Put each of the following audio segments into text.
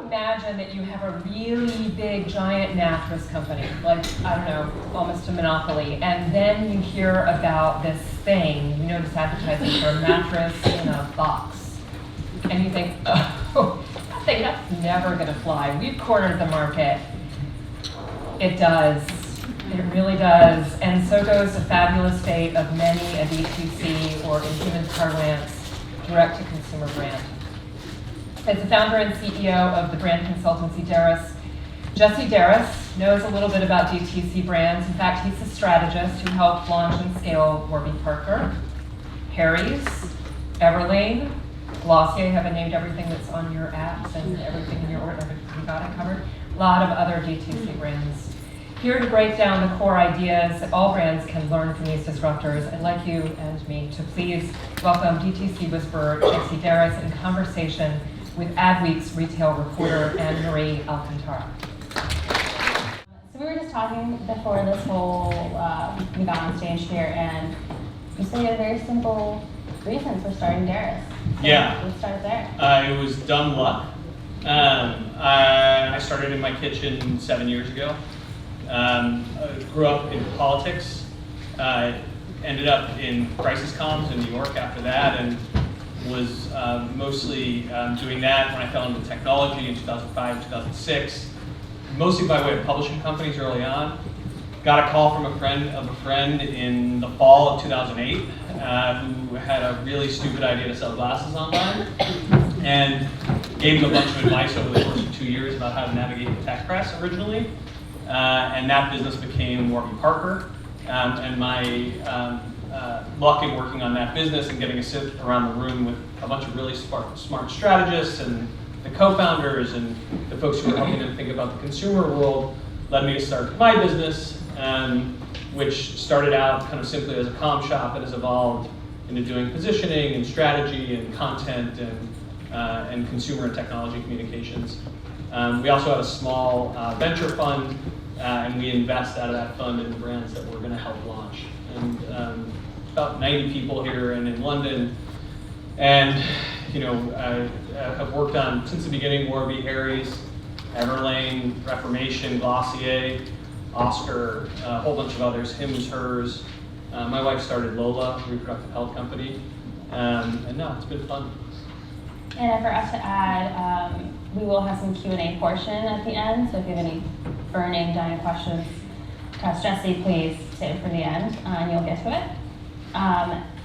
imagine that you have a really big, giant mattress company, like, I don't know, almost a monopoly, and then you hear about this thing, you notice advertising for a mattress in a box, and you think, oh, that thing, that's never gonna fly. We've cornered the market. It does. It really does. And so goes the fabulous fate of many a DTC, or in human parlance, direct-to-consumer brand. As the founder and CEO of the brand consultancy Derris, Jesse Derris knows a little bit about DTC brands. In fact, he's a strategist who helped launch and scale Warby Parker, Harry's, Everlane, Glossier. Have I named everything that's on your apps and everything in your order? You got it covered? A lot of other DTC brands. Here to break down the core ideas that all brands can learn from these disruptors, I'd like you and me to please welcome DTC whisperer Jesse Derris in conversation with Adweek's retail reporter Anne-Marie Alcántara. So we were just talking before this whole, we got on stage here, and you said you had a very simple reason for starting Derris. So yeah. Let's start there. It was dumb luck. I started in my kitchen 7 years ago. Grew up in politics. Ended up in crisis comms in New York after that, and was mostly doing that when I fell into technology in 2005, 2006, mostly by way of publishing companies early on. Got a call from a friend in the fall of 2008 who had a really stupid idea to sell glasses online, and gave him a bunch of advice over the course of 2 years about how to navigate the tech press originally. And that business became Warby Parker. And my luck in working on that business and getting to sit around the room with a bunch of really smart strategists and the co-founders and the folks who were helping them think about the consumer world led me to start my business, which started out kind of simply as a comm shop and has evolved into doing positioning and strategy and content and consumer and technology communications. We also have a small venture fund, and we invest out of that fund in the brands that we're going to help launch. And about 90 people here and in London, and I have worked on since the beginning Warby, Harry's, Everlane, Reformation, Glossier, Oscar, a whole bunch of others, Hims, Hers. My wife started Lola, a reproductive health company, and no, it's been fun. And I forgot to add, we will have some Q&A portion at the end, so if you have any burning, dying questions to ask Jesse, please save it for the end, and you'll get to it.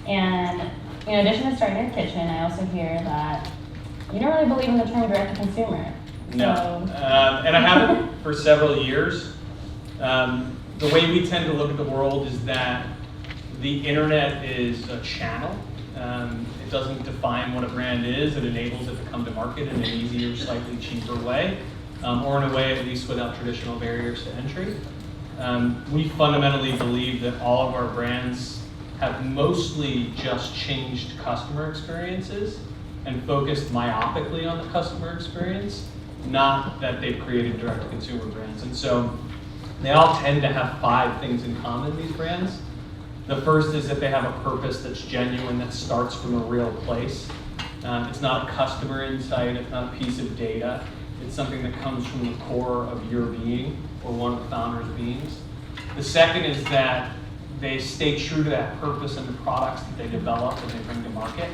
And in addition to starting your kitchen, I also hear that you don't really believe in the term direct-to-consumer. No, and I haven't for several years. The way we tend to look at the world is that the internet is a channel. It doesn't define what a brand is. It enables it to come to market in an easier, slightly cheaper way, or in a way at least without traditional barriers to entry. We fundamentally believe that all of our brands have mostly just changed customer experiences and focused myopically on the customer experience, not that they've created direct-to-consumer brands. And so they all tend to have 5 things in common, these brands. The first is that they have a purpose that's genuine, that starts from a real place. It's not a customer insight, it's not a piece of data. It's something that comes from the core of your being or one of the founder's beings. The second is that they stay true to that purpose and the products that they develop and they bring to market.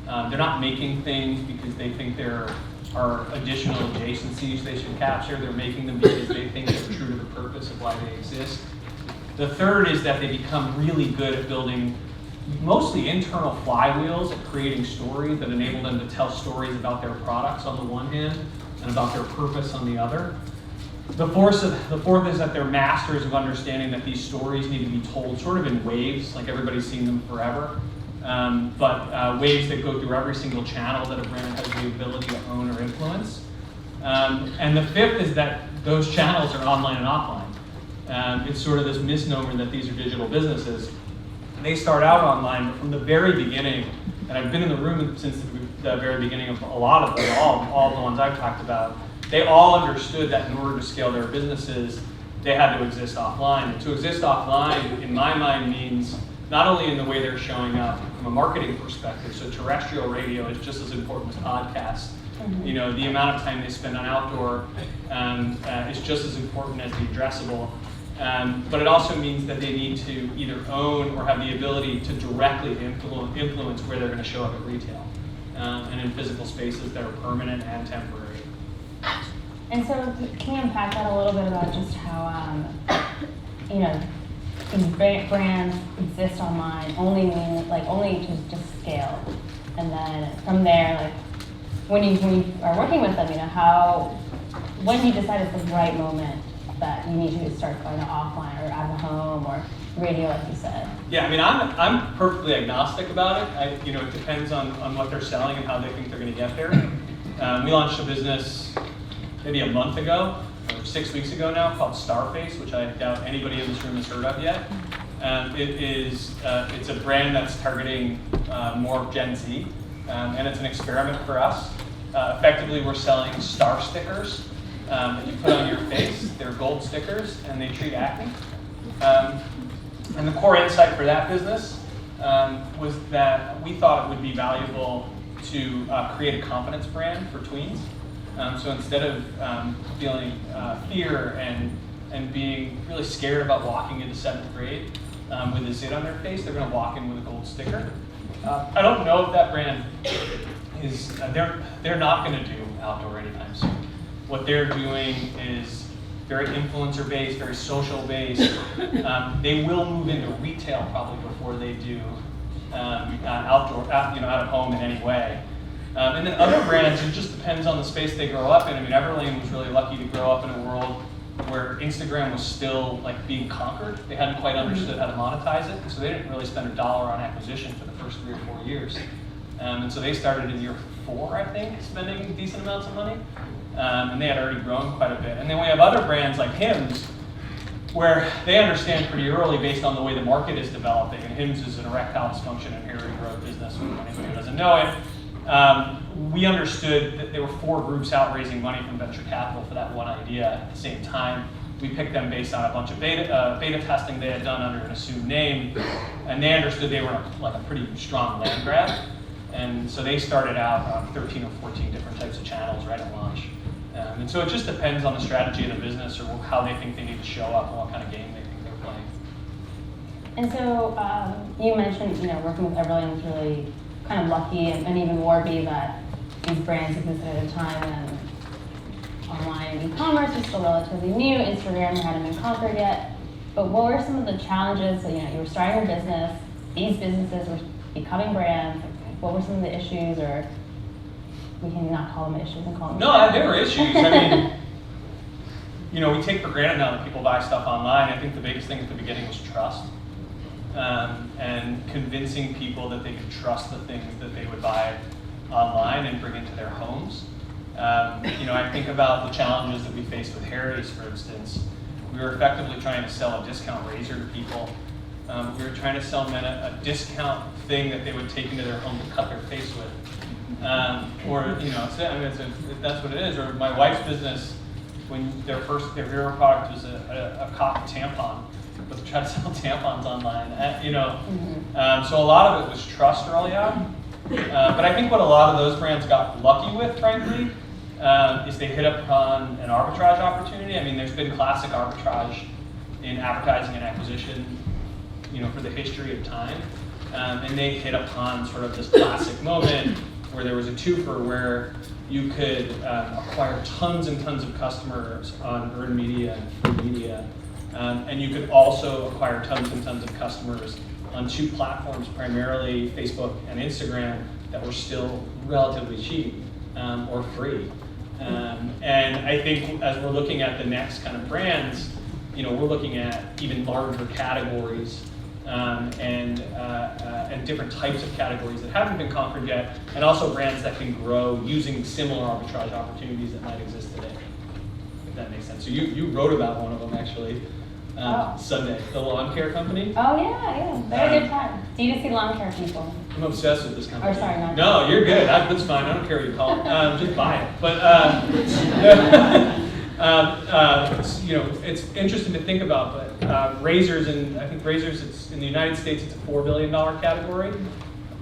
They're not making things because they think there are additional adjacencies they should capture. They're making them because they think they're true to the purpose of why they exist. The third is that they become really good at building mostly internal flywheels at creating stories that enable them to tell stories about their products on the one hand and about their purpose on the other. The fourth is that they're masters of understanding that these stories need to be told sort of in waves, like everybody's seen them forever, but waves that go through every single channel that a brand has the ability to own or influence. And the fifth is that those channels are online and offline. It's sort of this misnomer that these are digital businesses. They start out online, but from the very beginning, and I've been in the room since the very beginning of a lot of them, all the ones I've talked about, they all understood that in order to scale their businesses, they had to exist offline. And to exist offline, in my mind, means not only in the way they're showing up from a marketing perspective, so terrestrial radio is just as important as podcasts, You know, the amount of time they spend on outdoor is just as important as the addressable. But it also means that they need to either own or have the ability to directly influence where they're going to show up at retail and in physical spaces that are permanent and temporary. And so can you unpack that a little bit about just how, you know, these brands exist online only to just scale, and then from there, like when you are working with them, you know, when do you decide it's the right moment that you need to start going to offline or out of home or radio, like you said? Yeah, I mean, I'm perfectly agnostic about it. You know, it depends on what they're selling and how they think they're going to get there. We launched a business maybe a month ago, or 6 weeks ago now, called StratFest, which I doubt anybody in this room has heard of yet. It's a brand that's targeting more Gen Z, and it's an experiment for us. Effectively, we're selling star stickers that you put on your face. They're gold stickers, and they treat acne. And the core insight for that business was that we thought it would be valuable to create a confidence brand for tweens. So instead of feeling fear and being really scared about walking into 7th grade with a zit on their face, they're going to walk in with a gold sticker. I don't know if that brand is, they're not going to do outdoor anytime soon. What they're doing is very influencer based, very social based. They will move into retail probably before they do outdoor, out of home in any way. And then other brands, it just depends on the space they grow up in. I mean, Everlane was really lucky to grow up in a world where Instagram was still like being conquered. They hadn't quite understood how to monetize it, and so they didn't really spend $1 on acquisition for the first 3 or 4 years. And so they started in year 4, I think, spending decent amounts of money, and they had already grown quite a bit. And then we have other brands like Hims, where they understand pretty early based on the way the market is developing. And Hims is an erectile dysfunction and hair regrowth business, for anybody who doesn't know it. We understood that there were 4 groups out raising money from venture capital for that one idea at the same time. We picked them based on a bunch of beta testing they had done under an assumed name, and they understood they were like a pretty strong land grab. And so they started out on 13 or 14 different types of channels right at launch. And so it just depends on the strategy of the business or how they think they need to show up and what kind of game they think they're playing. And so you mentioned, you know, working with Everlane was really kind of lucky, and even Warby, that these brands existed at a time when online e-commerce was still relatively new. Instagram hadn't been conquered yet. But what were some of the challenges? So, you know, you were starting your business, these businesses were becoming brands. What were some of the issues, or we can not call them issues and call them... No, there were issues. I mean, you know, we take for granted now that people buy stuff online. I think the biggest thing at the beginning was trust. And convincing people that they could trust the things that they would buy online and bring into their homes. You know, I think about the challenges that we faced with Harry's, for instance. We were effectively trying to sell a discount razor to people. We were trying to sell them a discount thing that they would take into their home to cut their face with. Or, you know, that's what it is. Or my wife's business, when their hero product was a cotton tampon. But to try to sell tampons online, you know. So a lot of it was trust early on. But I think what a lot of those brands got lucky with, frankly, is they hit upon an arbitrage opportunity. I mean, there's been classic arbitrage in advertising and acquisition, you know, for the history of time. And they hit upon sort of this classic moment where there was a twofer where you could acquire tons and tons of customers on earned media and free media. And you could also acquire tons and tons of customers on 2 platforms, primarily Facebook and Instagram, that were still relatively cheap or free. And I think as we're looking at the next kind of brands, you know, we're looking at even larger categories and different types of categories that haven't been conquered yet, and also brands that can grow using similar arbitrage opportunities that might exist today, if that makes sense. So you wrote about one of them, actually. Sunday, the lawn care company. Oh yeah, very good time. DTC lawn care people. I'm obsessed with this company. Or sorry, not. No, you're good. That's fine. I don't care what you call it. Just buy it. But you know, it's interesting to think about. But razors, and I think razors, it's in the United States, it's a $4 billion category.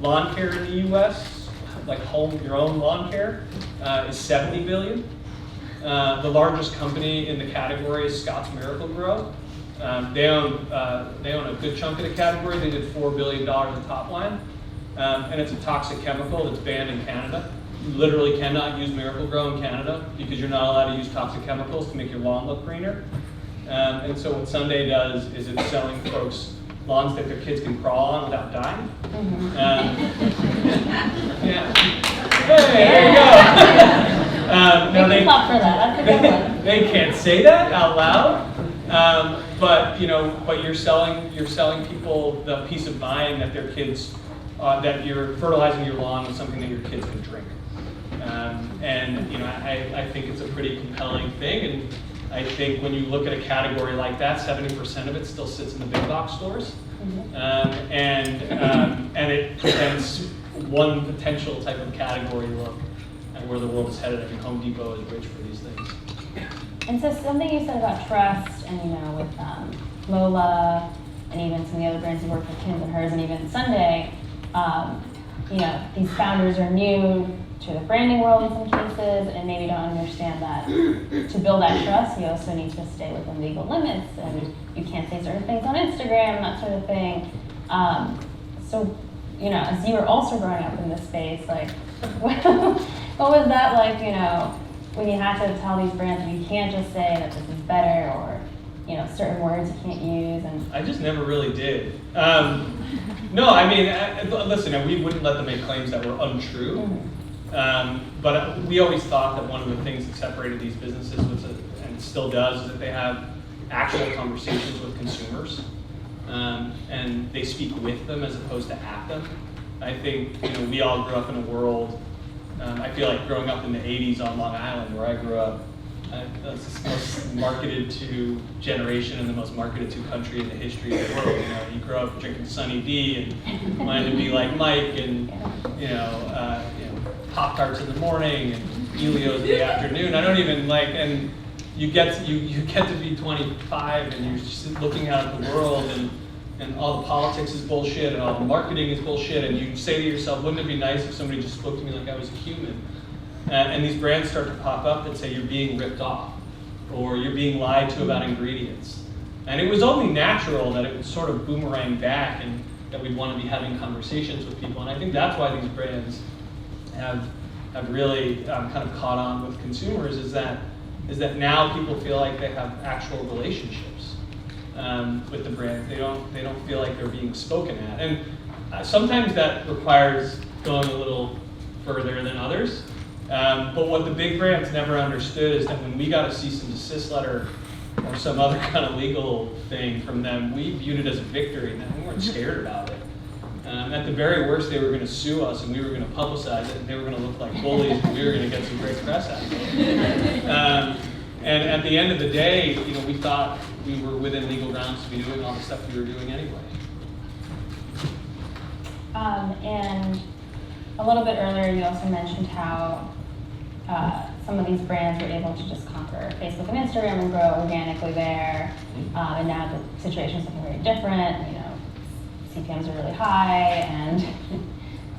Lawn care in the U.S., like your own lawn care, is $70 billion. The largest company in the category is Scotts Miracle-Gro. They own a good chunk of the category. They did $4 billion in top line. And it's a toxic chemical that's banned in Canada. You literally cannot use Miracle-Gro in Canada because you're not allowed to use toxic chemicals to make your lawn look greener. And so what Sunday does is it's selling folks lawns that their kids can crawl on without dying. Yeah. Hey, there you go. No, they clap for that. That's a good one. They can't say that out loud. But you're selling people the peace of mind that their kids, that you're fertilizing your lawn with something that your kids can drink. I think it's a pretty compelling thing. And I think when you look at a category like that, 70% of it still sits in the big box stores. And it presents one potential type of category look at where the world is headed. I think Home Depot is rich for these things. And so something you said about trust, and with Lola, and even some of the other brands you work with, Kim's and Hers, and even Sunday, these founders are new to the branding world in some cases, and maybe don't understand that to build that trust, you also need to stay within legal limits, and you can't say certain things on Instagram, that sort of thing. As you were also growing up in this space, like, what was that like, when you had to tell these brands you can't just say that this is better, or certain words you can't use? And I just never really did. Listen, we wouldn't let them make claims that were untrue. But we always thought that one of the things that separated these businesses was, and still does, is that they have actual conversations with consumers, and they speak with them as opposed to at them. I think we all grew up in a world. I feel like growing up in the '80s on Long Island, where I grew up, that's the most marketed to generation and the most marketed to country in the history of the world. You grow up drinking Sunny D and wanting to be like Mike, and Pop-Tarts in the morning and Helios in the afternoon. I don't even and you get to be 25 and you're just looking out at the world, and all the politics is bullshit and all the marketing is bullshit, and you say to yourself, wouldn't it be nice if somebody just spoke to me like I was a human? And these brands start to pop up that say you're being ripped off, or you're being lied to about ingredients. And it was only natural that it would sort of boomerang back, and that we'd want to be having conversations with people. And I think that's why these brands have really kind of caught on with consumers, is that now people feel like they have actual relationships with the brand. They don't feel like they're being spoken at. And sometimes that requires going a little further than others. But what the big brands never understood is that when we got a cease and desist letter or some other kind of legal thing from them, we viewed it as a victory, and we weren't scared about it. At the very worst, they were going to sue us, and we were going to publicize it, and they were going to look like bullies, and we were going to get some great press out of it. And at the end of the day, we thought we were within legal grounds to be doing all the stuff we were doing anyway. And a little bit earlier, you also mentioned how some of these brands were able to just conquer Facebook and Instagram and grow organically there. And now the situation is looking very different. CPMs are really high, and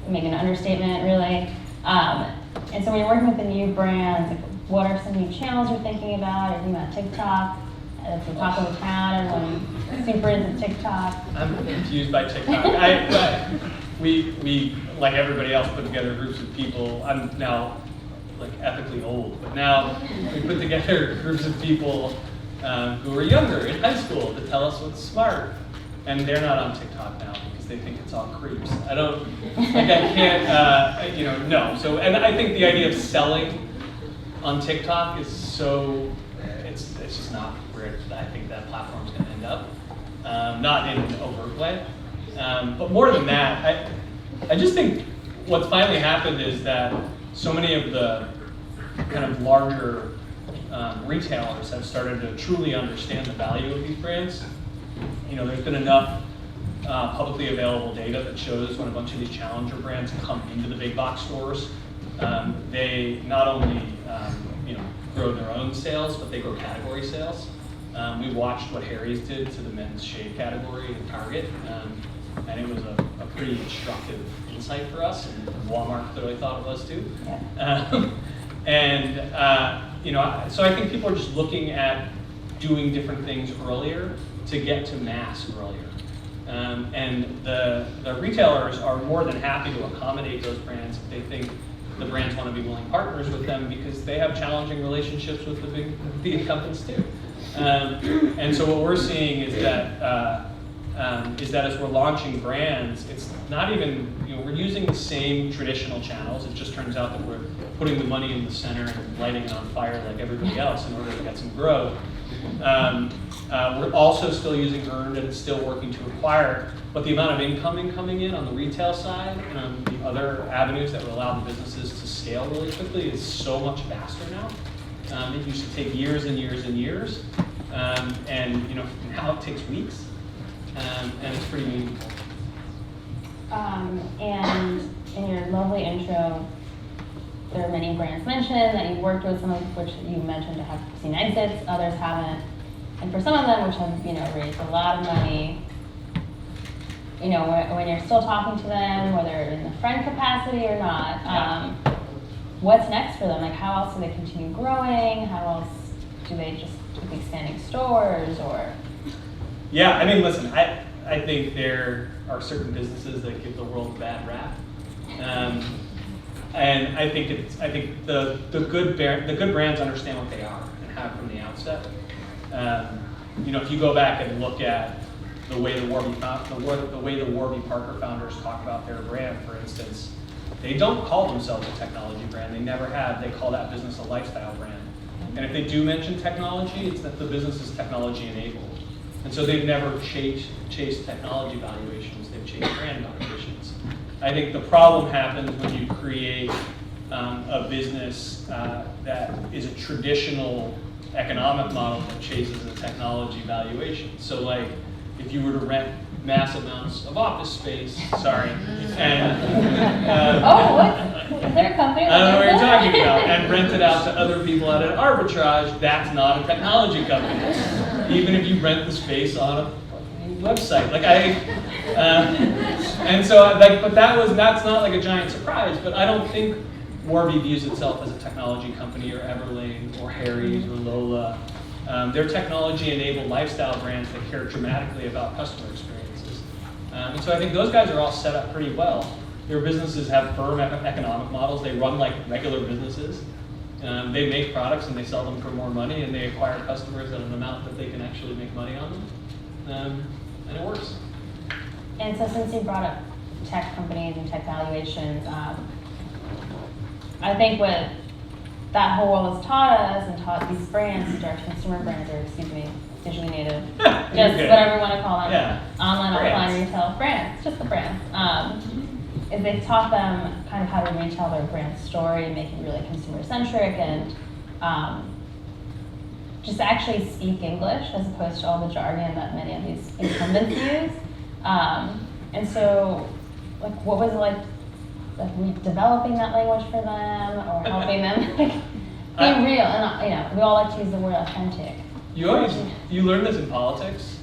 maybe an understatement, really. And so when you're working with the new brands, what are some new channels you're thinking about? You're thinking about TikTok. It's the talk of the town. Everyone's super into TikTok. I'm confused by TikTok. We, like everybody else, put together groups of people. I'm now ethically old, but now we put together groups of people who are younger in high school to tell us what's smart. And they're not on TikTok now because they think it's all creeps. No. So, and I think the idea of selling on TikTok is it's just not where I think that platform's going to end up. Not in an overt way. But more than that, I just think what's finally happened is that so many of the kind of larger retailers have started to truly understand the value of these brands. There's been enough publicly available data that shows when a bunch of these challenger brands come into the big box stores, they not only grow their own sales, but they grow category sales. We watched what Harry's did to the men's shave category at Target. And it was a pretty instructive insight for us, and Walmart clearly thought it was too. Yeah. So I think people are just looking at doing different things earlier to get to mass earlier. And the retailers are more than happy to accommodate those brands if they think the brands want to be willing partners with them, because they have challenging relationships with the incumbents too. And so what we're seeing is that as we're launching brands, it's not even, we're using the same traditional channels. It just turns out that we're putting the money in the center and lighting it on fire like everybody else in order to get some growth. We're also still using earned, and it's still working to acquire, but the amount of income coming in on the retail side and on the other avenues that would allow the businesses to scale really quickly is so much faster now. It used to take years and years and years, and now it takes weeks, and it's pretty meaningful. And in your lovely intro, there are many brands mentioned that you've worked with, some of which you mentioned to have seen exits, others haven't. And for some of them, which have raised a lot of money, when you're still talking to them, whether in the friend capacity or not, what's next for them? Like, how else do they continue growing? How else do they just keep expanding stores, or? Yeah, I mean, listen, I think there are certain businesses that give the world a bad rap. And I think the good brands understand what they are and have from the outset. If you go back and look at the way the Warby Parker founders talk about their brand, for instance, they don't call themselves a technology brand. They never have. They call that business a lifestyle brand. And if they do mention technology, it's that the business is technology enabled. And so they've never chased technology valuations. They've chased brand valuations. I think the problem happens when you create a business that is a traditional economic model that chases a technology valuation. So like, if you were to rent mass amounts of office space, and what? Is there a company? I don't know what you're talking about, and rent it out to other people at an arbitrage, that's not a technology company. Even if you rent the space on a fucking website. But that's not like a giant surprise, but I don't think Warby views itself as a technology company, or Everlane, or Harry's, or Lola. They're technology-enabled lifestyle brands that care dramatically about customer experiences. And so I think those guys are all set up pretty well. Their businesses have firm economic models. They run like regular businesses. They make products and they sell them for more money, and they acquire customers at an amount that they can actually make money on them. And it works. And so since you brought up tech companies and tech valuations, I think what that whole world has taught us and taught these brands, direct consumer brands, or digitally native, just whatever you want to call them, online, offline, retail brands, just the brands, is they've taught them kind of how to retell their brand story and make it really consumer-centric, and just actually speak English as opposed to all the jargon that many of these incumbents use. And so, like, what was it like developing that language for them, or helping them be real? And we all like to use the word authentic. You learn this in politics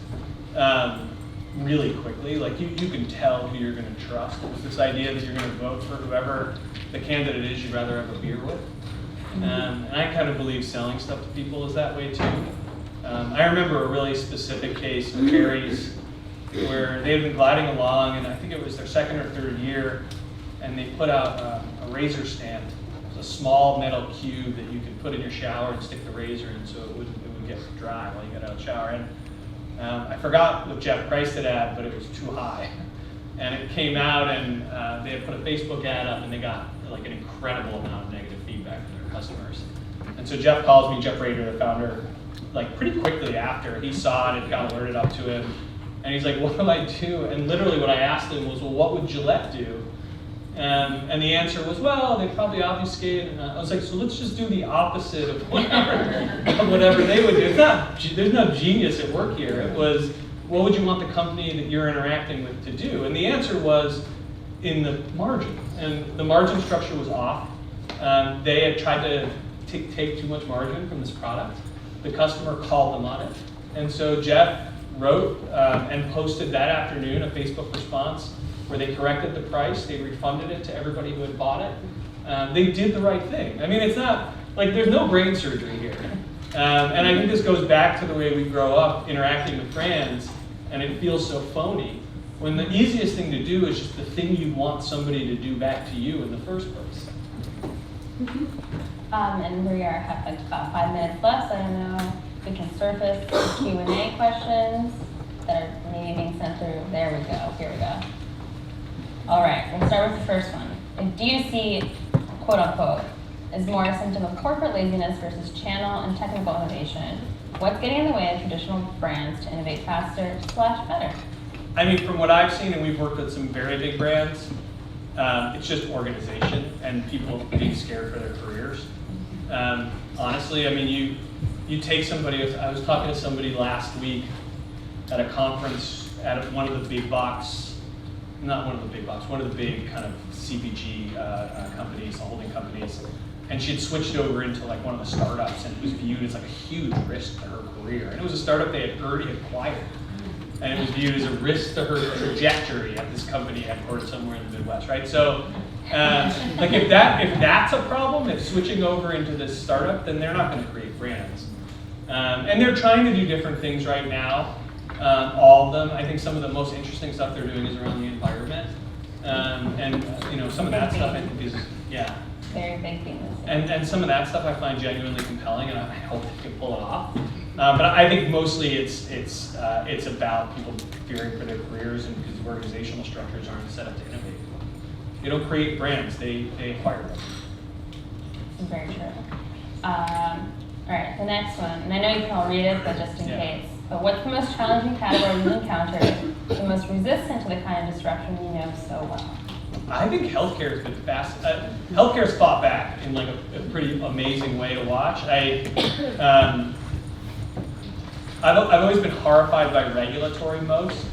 really quickly. Like you can tell who you're going to trust. It's this idea that you're going to vote for whoever the candidate is you'd rather have a beer with. And I kind of believe selling stuff to people is that way too. I remember a really specific case with Derris where they had been gliding along, and I think it was their second or third year, and they put out a razor stand. It was a small metal cube that you could put in your shower and stick the razor in so it would get dry while you got out of the shower. And I forgot what Jeff priced it at, but it was too high. And it came out, and they had put a Facebook ad up, and they got like an incredible amount of negative feedback from their customers. And so Jeff calls me, Jeff Rader, the founder, like pretty quickly after. He saw it, it got alerted up to him, and he's like, what do I do? And literally what I asked him was, well, what would Gillette do? And the answer was, well, they'd probably obfuscate. And I was like, so let's just do the opposite of whatever they would do. There's no genius at work here. It was, what would you want the company that you're interacting with to do? And the answer was in the margin. And the margin structure was off. They had tried to take too much margin from this product. The customer called them on it. And so Jeff wrote and posted that afternoon a Facebook response where they corrected the price, they refunded it to everybody who had bought it. They did the right thing. I mean, it's not, like, there's no brain surgery here. And I think this goes back to the way we grow up interacting with brands, and it feels so phony, when the easiest thing to do is just the thing you want somebody to do back to you in the first place. And we have like about 5 minutes left, so I don't know if we can surface Q&A questions that are maybe being sent through. There we go, here we go. All right, we'll start with the first one. If DTC, quote unquote, is more a symptom of corporate laziness versus channel and technical innovation, what's getting in the way of traditional brands to innovate faster / better? I mean, from what I've seen, and we've worked with some very big brands, it's just organization and people being scared for their careers. Honestly, I mean, you take somebody, I was talking to somebody last week at a conference at one of the big box, not one of the big box, one of the big kind of CPG companies, holding companies, and she had switched over into like one of the startups, and it was viewed as like a huge risk to her career. And it was a startup they had already acquired. And it was viewed as a risk to her trajectory at this company headquartered somewhere in the Midwest, right? So, like if that's a problem, if switching over into this startup, then they're not going to create brands. And they're trying to do different things right now, all of them. I think some of the most interesting stuff they're doing is around the environment, and you know, some of that stuff I think is Very big thing. and some of that stuff I find genuinely compelling, and I hope they can pull it off. But I think mostly it's about people fearing for their careers, and because organizational structures aren't set up to innovate. They don't create brands; they acquire them. Very true. All right, the next one, and I know you can all read it, but just in case. But what's the most challenging category you encountered, the most resistant to the kind of disruption you know so well? I think healthcare has been fast. Healthcare's fought back in like a pretty amazing way to watch. I've always been horrified by regulatory modes.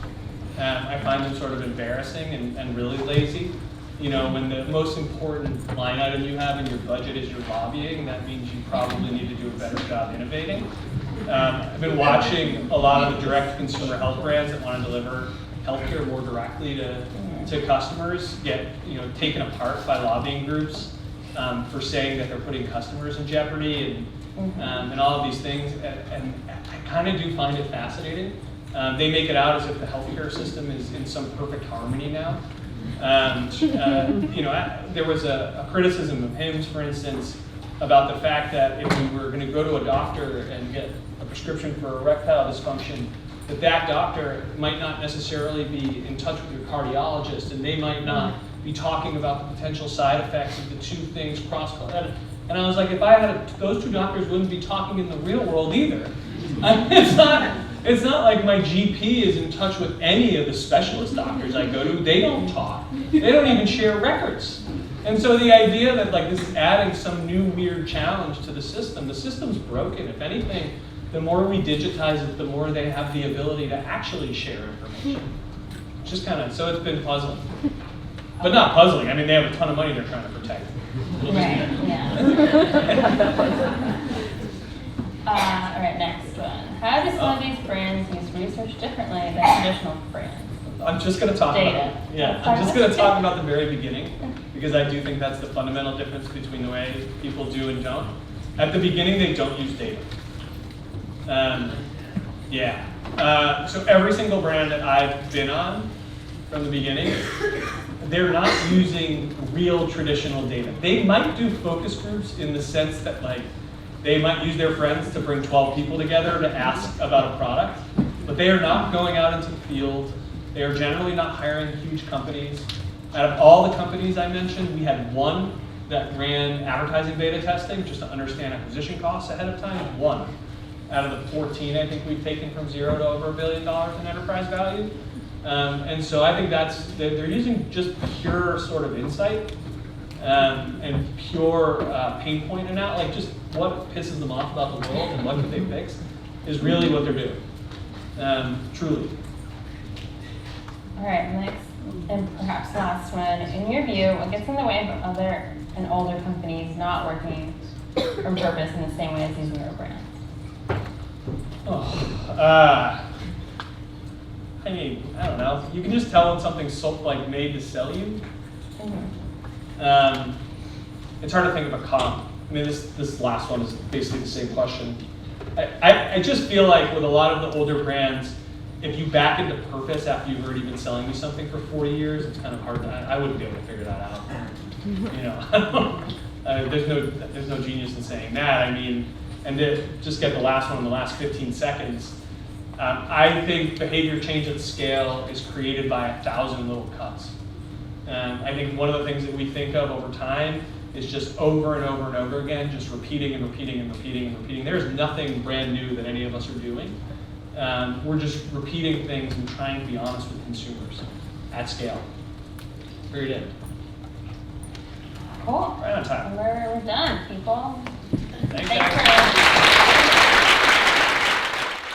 I find them sort of embarrassing and really lazy. You know, when the most important line item you have in your budget is your lobbying, that means you probably need to do a better job innovating. I've been watching a lot of the direct consumer health brands that want to deliver healthcare more directly to customers get taken apart by lobbying groups for saying that they're putting customers in jeopardy and all of these things. And I kind of do find it fascinating. They make it out as if the healthcare system is in some perfect harmony now. There was a criticism of HIMSS, for instance, about the fact that if we were going to go to a doctor and get a prescription for erectile dysfunction, that doctor might not necessarily be in touch with your cardiologist, and they might not be talking about the potential side effects of the two things cross-correlated. And I was like, if I had those two doctors wouldn't be talking in the real world either. I mean, it's not like my GP is in touch with any of the specialist doctors I go to. They don't talk. They don't even share records. And so the idea that like this is adding some new weird challenge to the system's broken. If anything, the more we digitize it, the more they have the ability to actually share information. It's just kind of, so it's been puzzling. But not puzzling. I mean, they have a ton of money they're trying to protect. Right, yeah. All right, next one. How do some of these brands use research differently than traditional brands? I'm just going to talk about the very beginning, because I do think that's the fundamental difference between the way people do and don't. At the beginning, they don't use data. So every single brand that I've been on from the beginning, they're not using real traditional data. They might do focus groups in the sense that like they might use their friends to bring 12 people together to ask about a product, but they are not going out into the field. They are generally not hiring huge companies. Out of all the companies I mentioned, we had one that ran advertising beta testing just to understand acquisition costs ahead of time. One out of the 14 I think we've taken from 0 to over $1 billion in enterprise value. And so I think they're using just pure sort of insight and pure pain point analysis, like just what pisses them off about the world and what could they fix is really what they're doing, truly. All right, next and perhaps last one. In your view, what gets in the way of other and older companies not working on purpose in the same way as using your brand? I mean, I don't know. You can just tell when something's like made to sell you. It's hard to think of a comp. I mean, this last one is basically the same question. I just feel like with a lot of the older brands, if you back into purpose after you've already been selling me something for 40 years, it's kind of hard. I wouldn't be able to figure that out. You know, there's no genius in saying that. I mean, and to just get the last one in the last 15 seconds, I think behavior change at scale is created by 1,000 little cuts. I think one of the things that we think of over time is just over and over and over again, just repeating and repeating and repeating and repeating. There's nothing brand new that any of us are doing. We're just repeating things and trying to be honest with consumers at scale. Period. End. Cool. Right on time. We're done, people. Thanks, Thanks guys. for